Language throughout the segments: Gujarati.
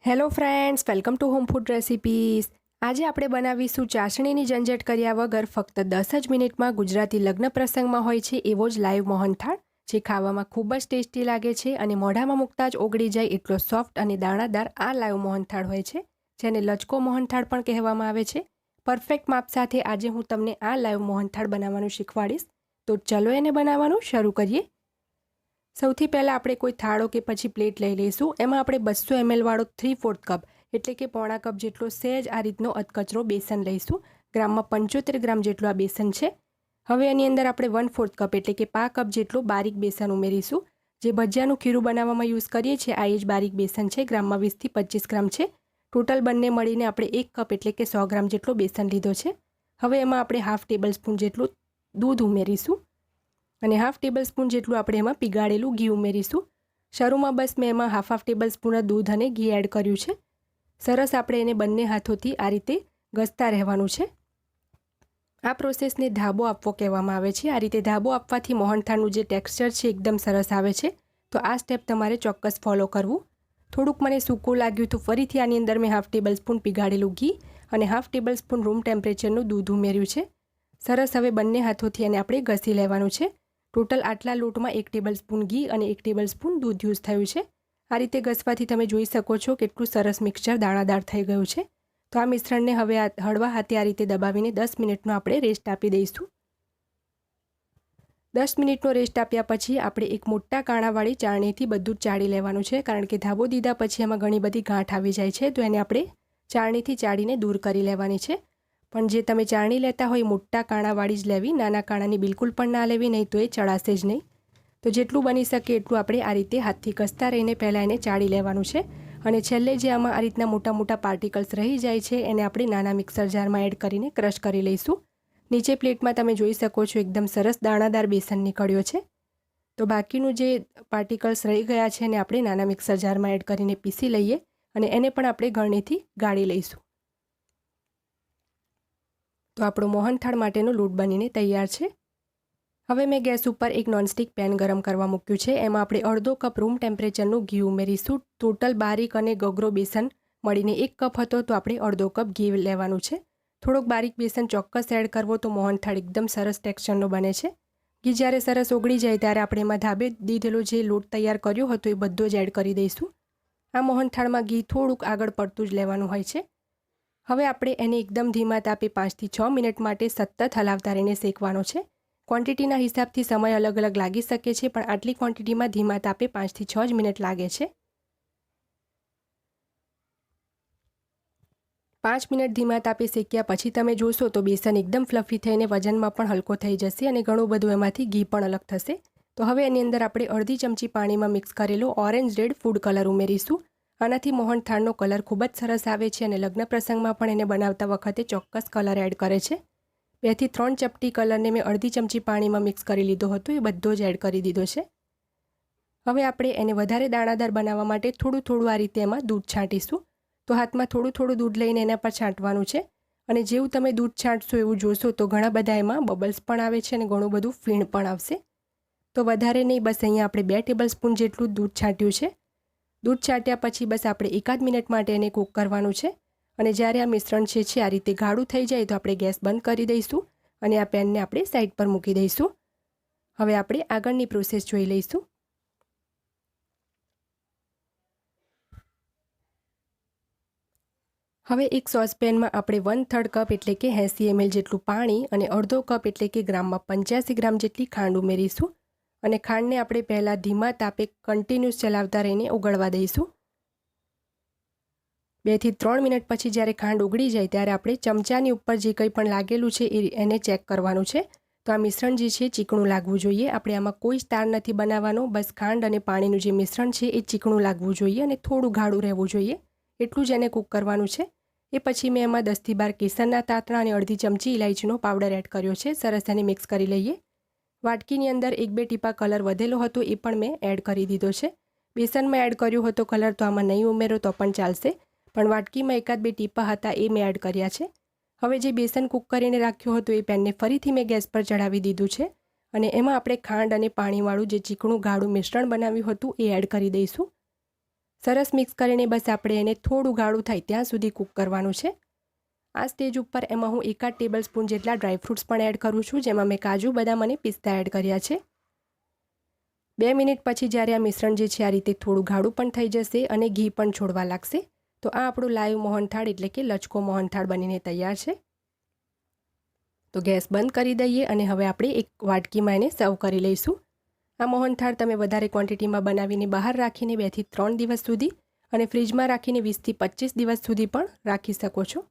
Hello friends, welcome to home food recipes. આજે આપણે બનાવીશું ચાસણીની ઝંઝટ કર્યા વગર ફક્ત 10 જ મિનિટમાં ગુજરાતી લગ્ન પ્રસંગમાં હોય છે એવો જ લાઈવ મોહનથાળ, જે ખાવામાં ખૂબ જ ટેસ્ટી લાગે છે અને મોઢામાં મૂકતા જ ઓગળી જાય એટલો સોફ્ટ અને દાણાદાર આ લાઈવ મોહનથાળ હોય છે, જેને લચકો મોહનથાળ પણ કહેવામાં આવે છે. પરફેક્ટ માપ સાથે આજે હું તમને આ લાઈવ મોહનથાળ બનાવવાનું શીખવાડીશ. તો ચલો એને બનાવવાનું શરૂ કરીએ. સૌથી પહેલાં આપણે કોઈ થાળો કે પછી પ્લેટ લઈ લઈશું. એમાં આપણે 200 ml વાળો 3/4 કપ એટલે કે પોણા કપ જેટલો સહેજ આ રીતનો અધકચરો બેસન લઈશું. ગ્રામમાં 75 ગ્રામ જેટલું આ બેસન છે. હવે એની અંદર આપણે 1/4 કપ એટલે કે પા કપ જેટલું બારીક બેસન ઉમેરીશું. જે ભજીયાનું ખીરું બનાવવામાં યુઝ કરીએ છીએ આ જ બારીક બેસન છે. ગ્રામમાં 20 થી 25 ગ્રામ છે. ટોટલ બંને મળીને આપણે 1 કપ એટલે કે 100 ગ્રામ જેટલો બેસન લીધો છે. હવે એમાં આપણે હાફ ટેબલ સ્પૂન જેટલું દૂધ ઉમેરીશું અને હાફ ટેબલ સ્પૂન જેટલું આપણે એમાં પીગાળેલું ઘી ઉમેરીશું. શરૂમાં બસ મેં એમાં હાફ ટેબલ સ્પૂન દૂધ અને ઘી એડ કર્યું છે. સરસ આપણે એને બંને હાથોથી આ રીતે ઘસતા રહેવાનું છે. આ પ્રોસેસને ધાબો આપવો કહેવામાં આવે છે. આ રીતે ધાબો આપવાથી મોહનથાળનું જે ટેક્સચર છે એકદમ સરસ આવે છે. તો આ સ્ટેપ તમારે ચોક્કસ ફોલો કરવું. થોડુંક મને સૂકું લાગ્યું તો ફરીથી આની અંદર મેં હાફ ટેબલ સ્પૂન પીગાળેલું ઘી અને હાફ ટેબલ સ્પૂન રૂમ ટેમ્પરેચરનું દૂધ ઉમેર્યું છે. સરસ હવે બંને હાથોથી એને આપણે ઘસી લેવાનું છે. ટોટલ આટલા લોટમાં 1 ટેબલ સ્પૂન ઘી અને 1 ટેબલ સ્પૂન દૂધ યુઝ થયું છે. આ રીતે ઘસવાથી તમે જોઈ શકો છો કેટલું સરસ મિક્સચર દાણાદાર થઈ ગયું છે. તો આ મિશ્રણને હવે હળવા હાથે આ રીતે દબાવીને 10 મિનિટનો આપણે રેસ્ટ આપી દઈશું. 10 મિનિટનો રેસ્ટ આપ્યા પછી આપણે એક મોટા કાણાવાળી ચાળણીથી બધું જ ચાળી લેવાનું છે, કારણ કે ધાબો દીધા પછી એમાં ઘણી બધી ગાંઠ આવી જાય છે. તો એને આપણે ચાળણીથી ચાળીને દૂર કરી લેવાની છે. પણ જે તમે ચાળણી લેતા હોય મોટા કાણાવાળી જ લેવી, નાના કાણાની બિલકુલ પણ ના લેવી, નહીં તો એ ચડાશે જ નહીં. તો જેટલું બની શકે એટલું આપણે આ રીતે હાથથી ઘસતા રહીને પહેલાં એને ચાળી લેવાનું છે. અને છેલ્લે જે આમાં આ રીતના મોટા મોટા પાર્ટિકલ્સ રહી જાય છે એને આપણે નાના મિક્સર જારમાં એડ કરીને ક્રશ કરી લઈશું. નીચે પ્લેટમાં તમે જોઈ શકો છો એકદમ સરસ દાણાદાર બેસન નીકળ્યો છે. તો બાકીનું જે પાર્ટિકલ્સ રહી ગયા છે એને આપણે નાના મિક્સર જારમાં એડ કરીને પીસી લઈએ અને એને પણ આપણે ગળણીથી ગાળી લઈશું. તો આપણો મોહનથાળ માટેનો લોટ બનીને તૈયાર છે. હવે મેં ગેસ ઉપર એક નોનસ્ટિક પેન ગરમ કરવા મૂક્યું છે. એમાં આપણે અડધો કપ રૂમ ટેમ્પરેચરનું ઘી ઉમેરીશું. ટોટલ બારીક અને ગગરો બેસન મળીને 1 કપ હતો તો આપણે અડધો કપ ઘી લેવાનું છે. થોડોક બારીક બેસન ચોક્કસ એડ કરવો તો મોહનથાળ એકદમ સરસ ટેક્સચરનો બને છે. ઘી જ્યારે સરસ ઓગળી જાય ત્યારે આપણે એમાં ધાબે દીધેલો જે લોટ તૈયાર કર્યો હતો એ બધો જ એડ કરી દઈશું. આ મોહનથાળમાં ઘી થોડુંક આગળ પડતું જ લેવાનું હોય છે. હવે આપણે એને એકદમ ધીમા તાપે 5 થી 6 મિનિટ માટે સતત હલાવતા રહીને શેકવાનો છે. ક્વોન્ટિટીના હિસાબથી સમય અલગ અલગ લાગી શકે છે, પણ આટલી ક્વોન્ટિટીમાં ધીમા તાપે 5 થી 6 જ મિનિટ લાગે છે. 5 મિનિટ ધીમા તાપે શેક્યા પછી તમે જોશો તો બેસન એકદમ ફ્લફી થઈને વજનમાં પણ હલકો થઈ જશે અને ઘણું બધું એમાંથી ઘી પણ અલગ થશે. તો હવે એની અંદર આપણે અડધી ચમચી પાણીમાં મિક્સ કરેલો ઓરેન્જ રેડ ફૂડ કલર ઉમેરીશું. આનાથી મોહનથાળનો કલર ખૂબ જ સરસ આવે છે અને લગ્ન પ્રસંગમાં પણ એને બનાવતા વખતે ચોક્કસ કલર એડ કરે છે. 2 થી 3 ચપટી કલરને મેં અડધી ચમચી પાણીમાં મિક્સ કરી લીધો હતો, એ બધો જ એડ કરી દીધો છે. હવે આપણે એને વધારે દાણાદાર બનાવવા માટે થોડું થોડું આ રીતે એમાં દૂધ છાંટીશું. તો હાથમાં થોડું થોડું દૂધ લઈને એના પર છાંટવાનું છે અને જેવું તમે દૂધ છાંટશો એવું જોશો તો ઘણા બધા એમાં બબલ્સ પણ આવે છે અને ઘણું બધું ફીણ પણ આવશે. તો વધારે નહીં, બસ અહીંયા આપણે 2 ટેબલ સ્પૂન જેટલું દૂધ છાંટ્યું છે. દૂધ છાંટ્યા પછી બસ આપણે 1 મિનિટ માટે એને કૂક કરવાનું છે. અને જ્યારે આ મિશ્રણ છે આ રીતે ગાઢું થઈ જાય તો આપણે ગેસ બંધ કરી દઈશું અને આ પેનને આપણે સાઈડ પર મૂકી દઈશું. હવે આપણે આગળની પ્રોસેસ જોઈ લઈશું. હવે એક સોસપેનમાં આપણે 1/3 કપ એટલે કે 80 ml જેટલું પાણી અને અડધો કપ એટલે કે ગ્રામમાં 85 ગ્રામ જેટલી ખાંડ ઉમેરીશું. અને ખાંડને આપણે પહેલાં ધીમા તાપે કન્ટિન્યુઅસ ચલાવતા રહીને ઓગળવા દઈશું. 2 થી 3 મિનિટ પછી જ્યારે ખાંડ ઓગળી જાય ત્યારે આપણે ચમચાની ઉપર જે કંઈ પણ લાગેલું છે એને ચેક કરવાનું છે. તો આ મિશ્રણ જે છે ચીકણું લાગવું જોઈએ. આપણે આમાં કોઈ સ્ટાર નથી બનાવવાનો, બસ ખાંડ અને પાણીનું જે મિશ્રણ છે એ ચીકણું લાગવું જોઈએ અને થોડું ગાઢું રહેવું જોઈએ. એટલું જ એને કૂક કરવાનું છે. એ પછી મેં એમાં 10 થી 12 કેસરના તાંતણા અને અડધી ચમચી ઇલાયચીનો પાવડર એડ કર્યો છે. સરસ એને મિક્સ કરી લઈએ. વાટકીની અંદર 1-2 ટીપા કલર વધેલો હતો એ પણ મેં એડ કરી દીધો છે. બેસનમાં એડ કર્યો હતો કલર તો આમાં નહીં ઉમેરો તો પણ ચાલશે, પણ વાટકીમાં 1-2 ટીપા હતા એ મેં એડ કર્યા છે. હવે જે બેસન કૂક કરીને રાખ્યો હતો એ પેનને ફરીથી મેં ગેસ પર ચડાવી દીધું છે અને એમાં આપણે ખાંડ અને પાણીવાળું જે ચીકણું ગાઢું મિશ્રણ બનાવ્યું હતું એ એડ કરી દઈશું. સરસ મિક્સ કરીને બસ આપણે એને થોડું ગાળું થાય ત્યાં સુધી કૂક કરવાનું છે. આ સ્ટેજ ઉપર એમાં હું 1 ટેબલ સ્પૂન જેટલા ડ્રાયફ્રૂટ્સ પણ એડ કરું છું, જેમાં મેં કાજુ, બદામ અને પિસ્તા એડ કર્યા છે. 2 મિનિટ પછી જ્યારે આ મિશ્રણ જે છે આ રીતે થોડું ગાઢું પણ થઈ જશે અને ઘી પણ છોડવા લાગશે, તો આ આપણું લાઈવ મોહનથાળ એટલે કે લચકો મોહનથાળ બનીને તૈયાર છે. તો ગેસ બંધ કરી દઈએ અને હવે આપણે એક વાટકીમાં એને સર્વ કરી લઈશું. આ મોહનથાળ તમે વધારે ક્વોન્ટિટીમાં બનાવીને બહાર રાખીને 2 થી 3 દિવસ સુધી અને ફ્રીજમાં રાખીને 20 થી 25 દિવસ સુધી પણ રાખી શકો છો.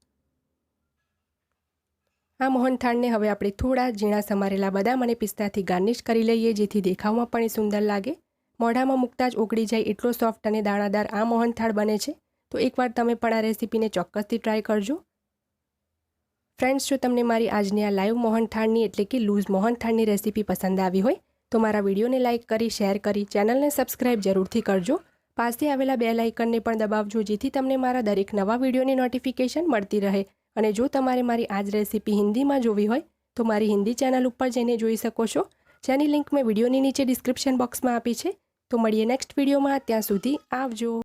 આ મોહનથાળને હવે આપણે થોડા ઝીણા સમારેલા બદામ અને પિસ્તાથી ગાર્નિશ કરી લઈએ, જેથી દેખાવમાં પણ એ સુંદર લાગે. મોઢામાં મૂકતા જ ઓગળી જાય એટલો સોફ્ટ અને દાણાદાર આ મોહનથાળ બને છે. તો એકવાર તમે પણ આ રેસીપીને ચોક્કસથી ટ્રાય કરજો. ફ્રેન્ડ્સ, જો તમને મારી આજની આ લાઈવ મોહનથાળની એટલે કે લૂઝ મોહનથાળની રેસીપી પસંદ આવી હોય તો મારા વિડીયોને લાઇક કરી, શેર કરી, ચેનલને સબસ્ક્રાઇબ જરૂરથી કરજો. પાસે આવેલા બેલ આઇકનને પણ દબાવજો, જેથી તમને મારા દરેક નવા વિડીયોની નોટિફિકેશન મળતી રહે. અને જો તમારે મારી આ જ રેસીપી હિન્દીમાં જોવી હોય તો મારી હિન્દી ચેનલ ઉપર જઈને જોઈ શકો છો, જેની લિંક મેં વિડીયોની નીચે ડિસ્ક્રિપ્શન બોક્સમાં આપી છે. તો મળીએ નેક્સ્ટ વિડીયોમાં. ત્યાં સુધી આવજો.